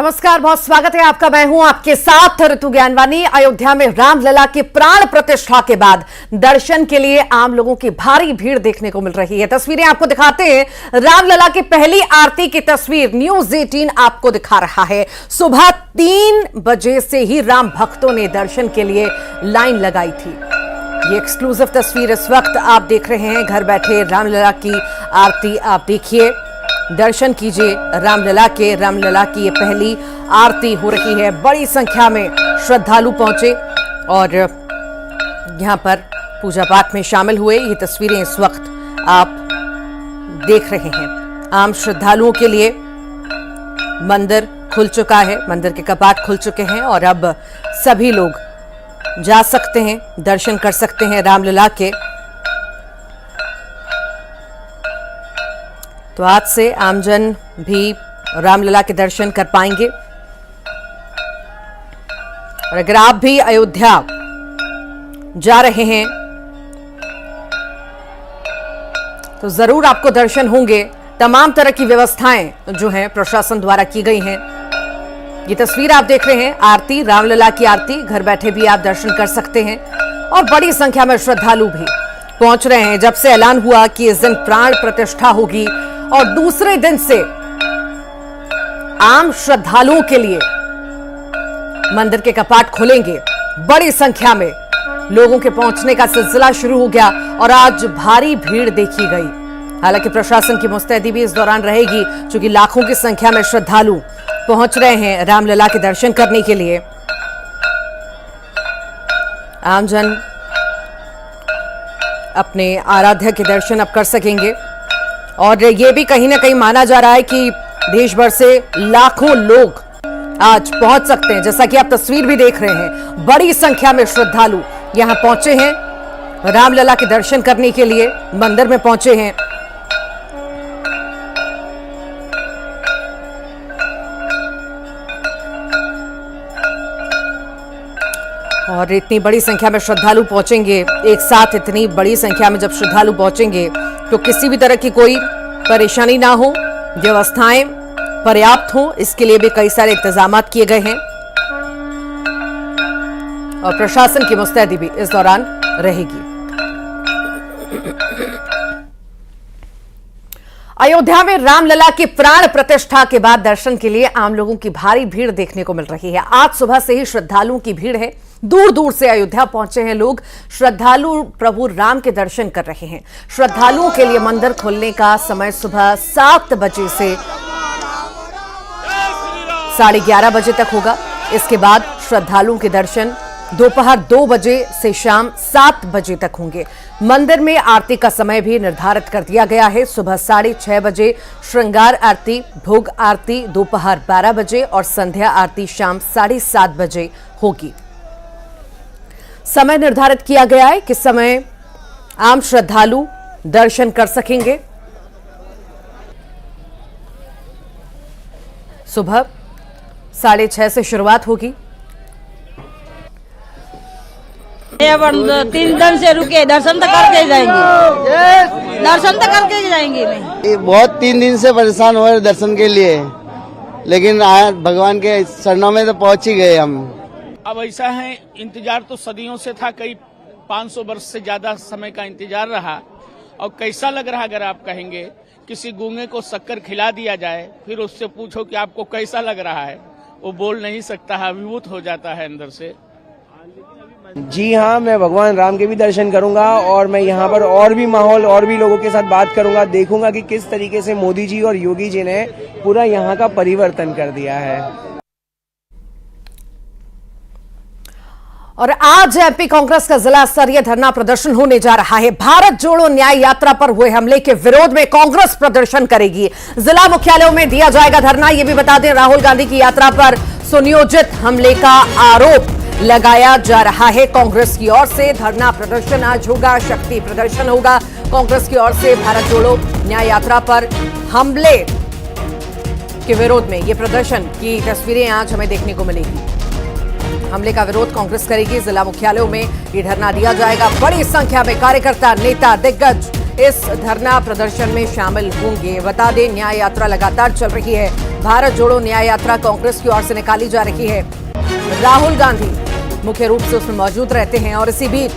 नमस्कार, बहुत स्वागत है आपका। मैं हूं आपके साथ ऋतु ज्ञानवानी। अयोध्या में रामलला की प्राण प्रतिष्ठा के बाद दर्शन के लिए आम लोगों की भारी भीड़ देखने को मिल रही है। तस्वीरें आपको दिखाते हैं। रामलला की पहली आरती की तस्वीर न्यूज 18 आपको दिखा रहा है। सुबह 3 बजे से ही राम भक्तों ने दर्शन के लिए लाइन लगाई थी। ये एक्सक्लूसिव तस्वीर इस वक्त आप देख रहे हैं। घर बैठे रामलला की आरती आप देखिए, दर्शन कीजिए रामलला के। रामलला की ये पहली आरती हो रही है। बड़ी संख्या में श्रद्धालु पहुंचे और यहां पर पूजा पाठ में शामिल हुए। ये तस्वीरें इस वक्त आप देख रहे हैं। आम श्रद्धालुओं के लिए मंदिर खुल चुका है, मंदिर के कपाट खुल चुके हैं और अब सभी लोग जा सकते हैं, दर्शन कर सकते हैं रामलला के। तो आज से आमजन भी रामलला के दर्शन कर पाएंगे। और अगर आप भी अयोध्या जा रहे हैं तो जरूर आपको दर्शन होंगे। तमाम तरह की व्यवस्थाएं जो हैं प्रशासन द्वारा की गई हैं। ये तस्वीर आप देख रहे हैं आरती, रामलला की आरती। घर बैठे भी आप दर्शन कर सकते हैं और बड़ी संख्या में श्रद्धालु भी पहुंच रहे हैं। जब से ऐलान हुआ कि इस दिन प्राण प्रतिष्ठा होगी और दूसरे दिन से आम श्रद्धालुओं के लिए मंदिर के कपाट खुलेंगे, बड़ी संख्या में लोगों के पहुंचने का सिलसिला शुरू हो गया और आज भारी भीड़ देखी गई। हालांकि प्रशासन की मुस्तैदी भी इस दौरान रहेगी, क्योंकि लाखों की संख्या में श्रद्धालु पहुंच रहे हैं रामलला के दर्शन करने के लिए। आमजन अपने आराध्य के दर्शन अब कर सकेंगे और ये भी कहीं ना कहीं माना जा रहा है कि देश भर से लाखों लोग आज पहुंच सकते हैं। जैसा कि आप तस्वीर भी देख रहे हैं, बड़ी संख्या में श्रद्धालु यहां पहुंचे हैं, रामलला के दर्शन करने के लिए मंदिर में पहुंचे हैं। और इतनी बड़ी संख्या में श्रद्धालु पहुंचेंगे एक साथ, इतनी बड़ी संख्या में जब श्रद्धालु पहुंचेंगे तो किसी भी तरह की कोई परेशानी ना हो, व्यवस्थाएं पर्याप्त हो, इसके लिए भी कई सारे इंतजाम किए गए हैं और प्रशासन की मुस्तैदी भी इस दौरान रहेगी। अयोध्या में रामलला की प्राण प्रतिष्ठा के बाद दर्शन के लिए आम लोगों की भारी भीड़ देखने को मिल रही है। आज सुबह से ही श्रद्धालुओं की भीड़ है। दूर दूर से अयोध्या पहुंचे हैं लोग। श्रद्धालु प्रभु राम के दर्शन कर रहे हैं। श्रद्धालुओं के लिए मंदिर खोलने का समय सुबह 7 बजे से 11:30 बजे तक होगा। इसके बाद श्रद्धालुओं के दर्शन दोपहर 2 बजे से शाम 7 बजे तक होंगे। मंदिर में आरती का समय भी निर्धारित कर दिया गया है। सुबह 6:30 बजे श्रृंगार आरती, भोग आरती दोपहर 12 बजे और संध्या आरती शाम 7:30 बजे होगी। समय निर्धारित किया गया है किस समय आम श्रद्धालु दर्शन कर सकेंगे। सुबह 6:30 से शुरुआत होगी। 3 दिन से रुके, दर्शन तो करके जाएंगे, दर्शन तो करके जाएंगे। मैं बहुत 3 दिन से परेशान हो रहे दर्शन के लिए, लेकिन आज भगवान के चरणों में तो पहुंच ही गए हम। अब ऐसा है, इंतजार तो सदियों से था, कई 500 वर्ष से ज्यादा समय का इंतजार रहा। और कैसा लग रहा, अगर आप कहेंगे किसी गूंगे को शक्कर खिला दिया जाए, फिर उससे पूछो कि आपको कैसा लग रहा है, वो बोल नहीं सकता है, अभिभूत हो जाता है अंदर से। जी हाँ, मैं भगवान राम के भी दर्शन करूंगा और मैं यहाँ पर और भी माहौल और भी लोगों के साथ बात करूंगा, देखूंगा कि किस तरीके से मोदी जी और योगी जी ने पूरा यहाँ का परिवर्तन कर दिया है। और आज एमपी कांग्रेस का जिला स्तरीय धरना प्रदर्शन होने जा रहा है। भारत जोड़ो न्याय यात्रा पर हुए हमले के विरोध में कांग्रेस प्रदर्शन करेगी। जिला मुख्यालयों में दिया जाएगा धरना। यह भी बता दें, राहुल गांधी की यात्रा पर सुनियोजित हमले का आरोप लगाया जा रहा है। कांग्रेस की ओर से धरना प्रदर्शन आज होगा, शक्ति प्रदर्शन होगा। कांग्रेस की ओर से भारत जोड़ो न्याय यात्रा पर हमले के विरोध में यह प्रदर्शन की तस्वीरें आज हमें देखने को मिलेगी। हमले का विरोध कांग्रेस करेगी। जिला मुख्यालयों में ये धरना दिया जाएगा। बड़ी संख्या में कार्यकर्ता, नेता, दिग्गज इस धरना प्रदर्शन में शामिल होंगे। बता दें, न्याय यात्रा लगातार चल रही है। भारत जोड़ो न्याय यात्रा कांग्रेस की ओर से निकाली जा रही है। राहुल गांधी मुख्य रूप से उसमें मौजूद रहते हैं और इसी बीच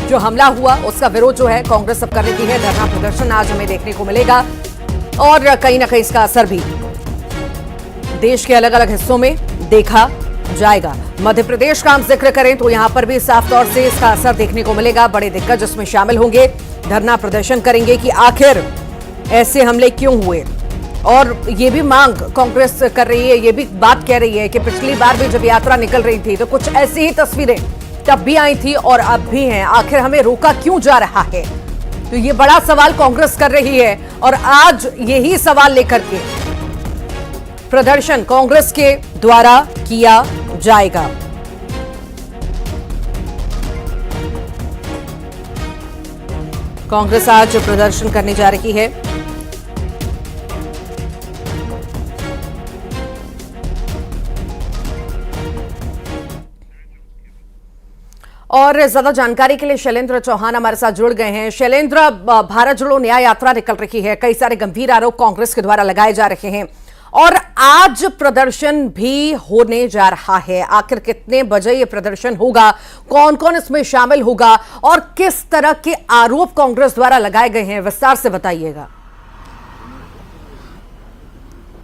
जो हमला हुआ उसका विरोध जो है कांग्रेस अब कर रही है। धरना प्रदर्शन आज हमें देखने को मिलेगा और कहीं ना कहीं इसका असर भी देश के अलग अलग हिस्सों में देखा जाएगा। मध्य प्रदेश का हम जिक्र करें तो यहां पर भी साफ तौर से इसका असर देखने को मिलेगा। बड़े दिग्गज इसमें शामिल होंगे, धरना प्रदर्शन करेंगे कि आखिर ऐसे हमले क्यों हुए। और ये भी मांग कांग्रेस कर रही है, ये भी बात कह रही है कि पिछली बार भी जब यात्रा निकल रही थी तो कुछ ऐसी ही तस्वीरें तब भी आई थी और अब भी हैं। आखिर हमें रोका क्यों जा रहा है, तो ये बड़ा सवाल कांग्रेस कर रही है और आज यही सवाल लेकर के प्रदर्शन कांग्रेस के द्वारा किया जाएगा। कांग्रेस आज प्रदर्शन करने जा रही है। और ज्यादा जानकारी के लिए शैलेंद्र चौहान हमारे साथ जुड़ गए हैं। शैलेंद्र, भारत जोड़ो न्याय यात्रा निकल रही है, कई सारे गंभीर आरोप कांग्रेस के द्वारा लगाए जा रहे हैं और आज प्रदर्शन भी होने जा रहा है। आखिर कितने बजे ये प्रदर्शन होगा, कौन कौन इसमें शामिल होगा और किस तरह के आरोप कांग्रेस द्वारा लगाए गए हैं, विस्तार से बताइएगा।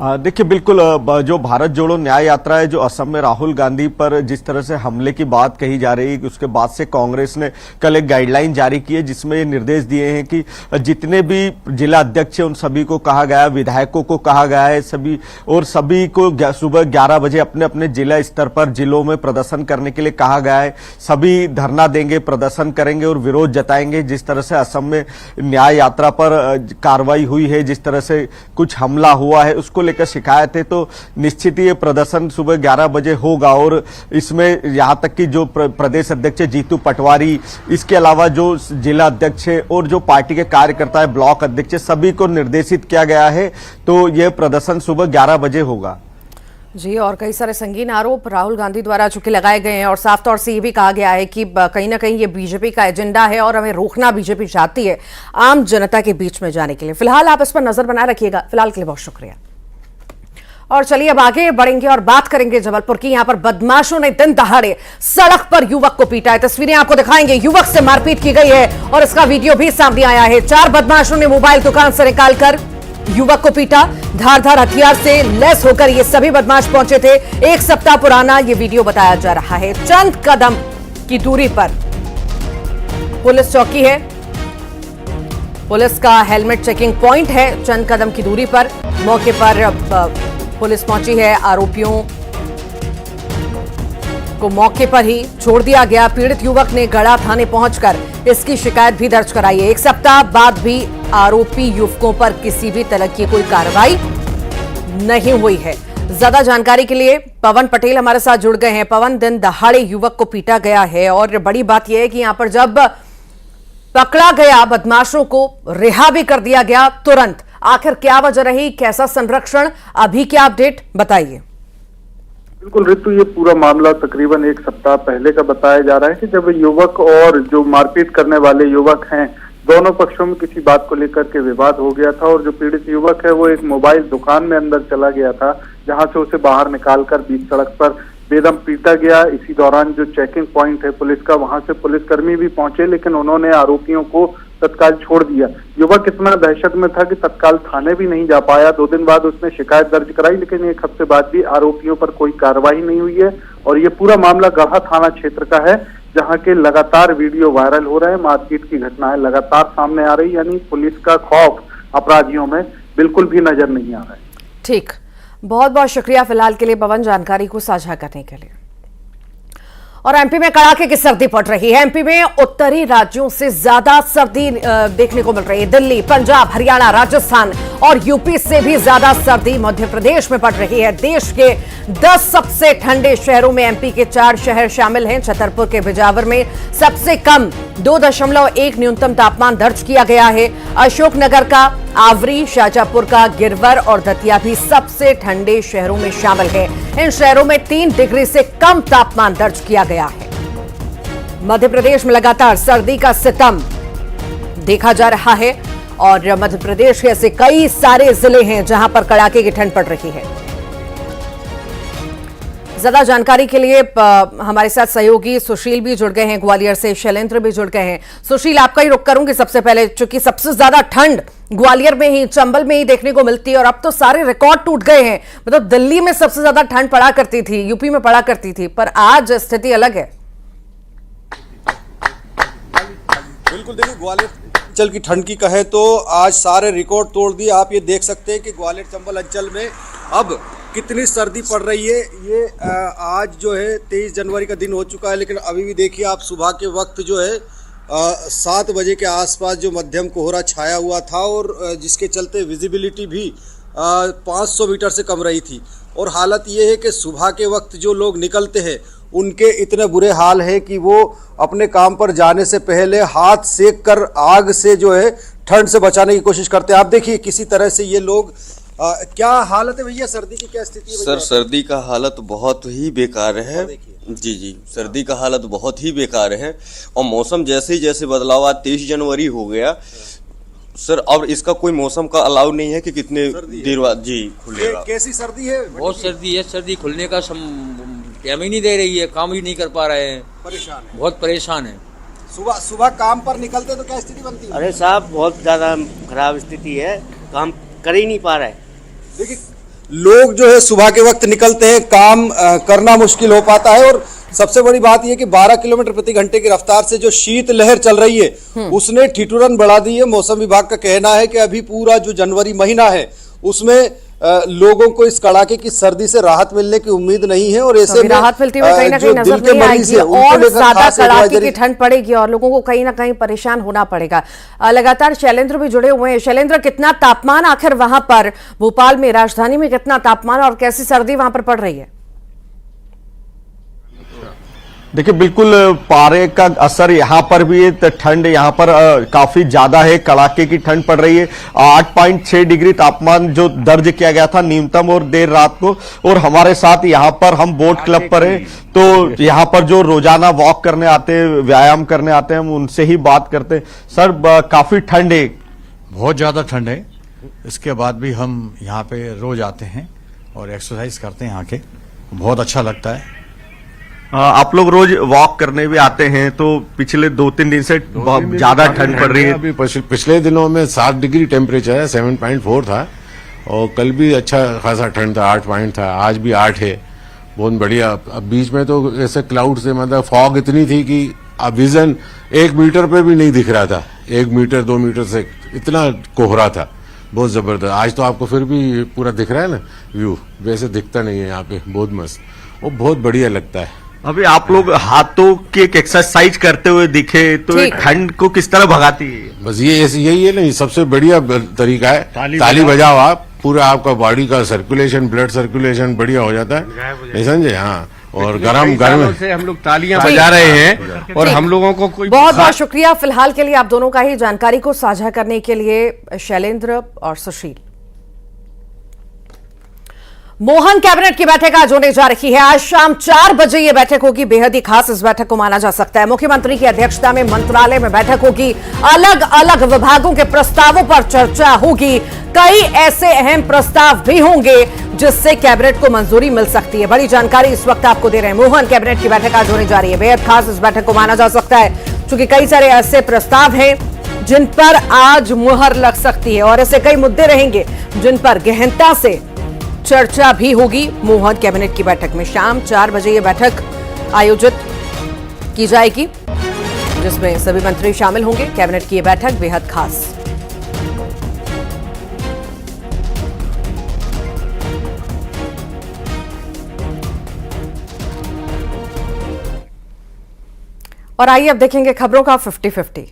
देखिए, बिल्कुल जो भारत जोड़ो न्याय यात्रा है, जो असम में राहुल गांधी पर जिस तरह से हमले की बात कही जा रही है, उसके बाद से कांग्रेस ने कल एक गाइडलाइन जारी की है जिसमें ये निर्देश दिए हैं कि जितने भी जिला अध्यक्ष हैं उन सभी को कहा गया है, विधायकों को कहा गया है, सभी को सुबह 11 बजे अपने अपने जिला स्तर पर जिलों में प्रदर्शन करने के लिए कहा गया है। सभी धरना देंगे, प्रदर्शन करेंगे और विरोध जताएंगे। जिस तरह से असम में न्याय यात्रा पर कार्रवाई हुई है, जिस तरह से कुछ हमला हुआ है, उसको लेकर शिकायत है, तो निश्चित ही ये प्रदर्शन सुबह 11 बजे होगा। और इसमें यहां तक कि जो प्रदेश अध्यक्ष जीतू पटवारी, इसके अलावा जो जिला अध्यक्ष है और जो पार्टी के कार्यकर्ता है, ब्लॉक अध्यक्ष, सभी को निर्देशित किया गया है। तो यह प्रदर्शन सुबह 11 बजे होगा। जी, और कई सारे संगीन आरोप राहुल गांधी द्वारा चूंकि लगाए गए हैं और साफ तौर से ये भी कहा गया है कि कहीं ना कहीं ये बीजेपी का एजेंडा है और हमें रोकना बीजेपी चाहती है आम जनता के बीच में जाने के लिए। फिलहाल आप इस पर नजर बनाए रखिएगा। फिलहाल के लिए बहुत शुक्रिया। और चलिए अब आगे बढ़ेंगे और बात करेंगे जबलपुर की। यहां पर बदमाशों ने दिन दहाड़े सड़क पर युवक को पीटा है। तस्वीरें आपको दिखाएंगे। युवक से मारपीट की गई है और इसका वीडियो भी सामने आया है। 4 बदमाशों ने मोबाइल दुकान से निकालकर युवक को पीटा। धारदार हथियार से लैस होकर ये सभी बदमाश पहुंचे थे। 1 सप्ताह पुराना ये वीडियो बताया जा रहा है। चंद कदम की दूरी पर पुलिस चौकी है। पुलिस का हेलमेट चेकिंग पॉइंट है। चंद कदम की दूरी पर मौके पर पुलिस पहुंची है। आरोपियों को मौके पर ही छोड़ दिया गया। पीड़ित युवक ने गढ़ा थाने पहुंचकर इसकी शिकायत भी दर्ज कराई है। 1 सप्ताह बाद भी आरोपी युवकों पर किसी भी तरह की कोई कार्रवाई नहीं हुई है। ज्यादा जानकारी के लिए पवन पटेल हमारे साथ जुड़ गए हैं। पवन, दिन दहाड़े युवक को पीटा गया है और बड़ी बात यह है कि यहां पर जब पकड़ा गया बदमाशों को रिहा भी कर दिया गया तुरंत। आखिर क्या वजह रही, कैसा संरक्षण, अभी क्या अपडेट, बताइए। बिल्कुल ऋतु, ये पूरा मामला तकरीबन 1 सप्ताह पहले का बताया जा रहा है कि जब युवक और जो मारपीट करने वाले युवक हैं, दोनों पक्षों में किसी बात को लेकर के विवाद हो गया था और जो पीड़ित युवक है वो एक मोबाइल दुकान में अंदर चला गया था, जहां से उसे बाहर निकालकर बीच सड़क पर बेदम पीटा गया। इसी दौरान जो चेकिंग पॉइंट है पुलिस का, वहां से पुलिसकर्मी भी पहुंचे, लेकिन उन्होंने आरोपियों को तत्काल छोड़ दिया। युवक इतना दहशत में था कि तत्काल थाने भी नहीं जा पाया। 2 दिन बाद उसने शिकायत दर्ज कराई, लेकिन 1 हफ्ते बाद भी आरोपियों पर कोई कार्रवाई नहीं हुई है। और ये पूरा मामला गढ़ा थाना क्षेत्र का है, जहां के लगातार वीडियो वायरल हो रहे हैं। मारपीट की घटनाएं लगातार सामने आ रही, यानी पुलिस का खौफ अपराधियों में बिल्कुल भी नजर नहीं आ रहा है। ठीक, बहुत बहुत शुक्रिया फिलहाल के लिए पवन, जानकारी को साझा करने के लिए। और एमपी में कड़ाके की सर्दी पड़ रही है। एमपी में उत्तरी राज्यों से ज्यादा सर्दी देखने को मिल रही है। दिल्ली, पंजाब, हरियाणा, राजस्थान और यूपी से भी ज्यादा सर्दी मध्य प्रदेश में पड़ रही है। देश के 10 सबसे ठंडे शहरों में एमपी के 4 शहर शामिल हैं। छतरपुर के बिजावर में सबसे कम 2.1 न्यूनतम तापमान दर्ज किया गया है। अशोकनगर का आवरी, शाजापुर का गिरवर और दतिया भी सबसे ठंडे शहरों में शामिल है। इन शहरों में 3 डिग्री से कम तापमान दर्ज किया गया है। मध्य प्रदेश में लगातार सर्दी का सितम देखा जा रहा है। और मध्य प्रदेश के ऐसे कई सारे जिले हैं जहां पर कड़ाके की ठंड पड़ रही है। ज्यादा जानकारी के लिए हमारे साथ सहयोगी सुशील भी जुड़ गए हैं, ग्वालियर से शैलेंद्र भी जुड़ गए हैं। सुशील, आपका ही रुख करूंगी सबसे पहले, क्योंकि सबसे ज्यादा ठंड ग्वालियर में ही, चंबल में ही देखने को मिलती है और अब तो सारे रिकॉर्ड टूट गए हैं। मतलब दिल्ली में सबसे ज्यादा ठंड पड़ा करती थी, यूपी में पड़ा करती थी, पर आज स्थिति अलग है। बिल्कुल, देखिए ग्वालियर अंचल की ठंड की कहे तो आज सारे रिकॉर्ड तोड़ दिए। आप ये देख सकते हैं कि ग्वालियर चंबल अंचल में अब कितनी सर्दी पड़ रही है। ये आज जो है 23 जनवरी का दिन हो चुका है, लेकिन अभी भी देखिए आप सुबह के वक्त जो है 7 बजे के आसपास जो मध्यम कोहरा छाया हुआ था और जिसके चलते विजिबिलिटी भी 500 मीटर से कम रही थी। और हालत ये है कि सुबह के वक्त जो लोग निकलते हैं उनके इतने बुरे हाल है कि वो अपने काम पर जाने से पहले हाथ सेक कर आग से जो है ठंड से बचाने की कोशिश करते हैं। आप देखिए किसी तरह से ये लोग क्या हालत है भैया, सर्दी की क्या स्थिति है? सर सर्दी का हालत बहुत ही बेकार है। जी सर्दी का हालत बहुत ही बेकार है और मौसम जैसे जैसे बदलाव, आज 23 जनवरी हो गया सर, अब इसका कोई मौसम का अलाउ नहीं है कि कितने देर बाद जी खुलेगा। कैसी सर्दी है? बहुत सर्दी है, सर्दी खुलने का टाइम ही नहीं दे रही है, काम ही नहीं कर पा रहे हैं, परेशान है, बहुत परेशान है। सुबह काम पर निकलते तो क्या स्थिति बनती है? अरे साहब बहुत ज्यादा खराब स्थिति है, काम कर ही नहीं पा रहा है। देखिए लोग जो है सुबह के वक्त निकलते हैं, काम करना मुश्किल हो पाता है। और सबसे बड़ी बात यह कि 12 किलोमीटर प्रति घंटे की रफ्तार से जो शीत लहर चल रही है उसने ठिठुरन बढ़ा दी है। मौसम विभाग का कहना है कि अभी पूरा जो जनवरी महीना है उसमें लोगों को इस कड़ाके की सर्दी से राहत मिलने की उम्मीद नहीं है। और ऐसे में राहत मिलती हुई कहीं ना कहीं नजर नहीं आएगी और ज्यादा कड़ाके की ठंड पड़ेगी और लोगों को कहीं ना कहीं परेशान होना पड़ेगा। लगातार शैलेंद्र भी जुड़े हुए हैं। शैलेंद्र, कितना तापमान आखिर वहां पर भोपाल में, राजधानी में कितना तापमान और कैसी सर्दी वहां पर पड़ रही है? देखिए बिल्कुल पारे का असर यहाँ पर भी है, ठंड यहाँ पर काफी ज्यादा है, कड़ाके की ठंड पड़ रही है। 8.6 डिग्री तापमान जो दर्ज किया गया था न्यूनतम और देर रात को। और हमारे साथ यहाँ पर हम बोट क्लब पर हैं, तो यहाँ पर जो रोजाना वॉक करने आते हैं, व्यायाम करने आते हैं, हम उनसे ही बात करते हैं। सर काफी ठंड है? बहुत ज्यादा ठंड है, इसके बाद भी हम यहाँ पे रोज आते हैं और एक्सरसाइज करते हैं, यहाँ के बहुत अच्छा लगता है। आप लोग रोज वॉक करने भी आते हैं, तो पिछले 2-3 दिन से बहुत ज्यादा ठंड पड़ रही है। अभी पिछले दिनों में 7 डिग्री टेम्परेचर है, 7.4 था और कल भी अच्छा खासा ठंड था, 8 पॉइंट था, आज भी 8 है, बहुत बढ़िया। अब बीच में तो ऐसे क्लाउड से मतलब फॉग इतनी थी कि अब विजन 1 मीटर पे भी नहीं दिख रहा था, 1 मीटर 2 मीटर से इतना कोहरा था, बहुत जबरदस्त। आज तो आपको फिर भी पूरा दिख रहा है ना व्यू, वैसे दिखता नहीं है यहाँ पे, बहुत मस्त, वो बहुत बढ़िया लगता है। अभी आप लोग हाथों की एक एक्सरसाइज करते हुए दिखे, तो ये ठंड को किस तरह भगाती है? बस ये यही है ना, सबसे बढ़िया तरीका है, ताली बजाओ आप, पूरा आपका बॉडी का सर्कुलेशन, ब्लड सर्कुलेशन बढ़िया हो जाता है, नहीं समझे? हाँ, और गर्म से हम लोग तालियां बजा रहे हैं और हम लोगों को कोई बहुत बहुत शुक्रिया फिलहाल के लिए आप दोनों का ही जानकारी को साझा करने के लिए, शैलेंद्र और सुशील। मोहन कैबिनेट की बैठक आज होने जा रही है। आज शाम 4 बजे यह बैठक होगी, बेहद ही खास इस बैठक को माना जा सकता है। मुख्यमंत्री की अध्यक्षता में मंत्रालय में बैठक होगी, अलग अलग विभागों के प्रस्तावों पर चर्चा होगी। कई ऐसे अहम प्रस्ताव भी होंगे जिससे कैबिनेट को मंजूरी मिल सकती है। बड़ी जानकारी इस वक्त आपको दे रहे हैं। मोहन कैबिनेट की बैठक आज होने जा रही है, बेहद खास इस बैठक को माना जा सकता है क्योंकि कई सारे ऐसे प्रस्ताव हैं जिन पर आज मुहर लग सकती है और ऐसे कई मुद्दे रहेंगे जिन पर गहनता से चर्चा भी होगी। मोहन कैबिनेट की बैठक में शाम 4 बजे यह बैठक आयोजित की जाएगी जिसमें सभी मंत्री शामिल होंगे। कैबिनेट की यह बैठक बेहद खास। और आइए अब देखेंगे खबरों का 50-50।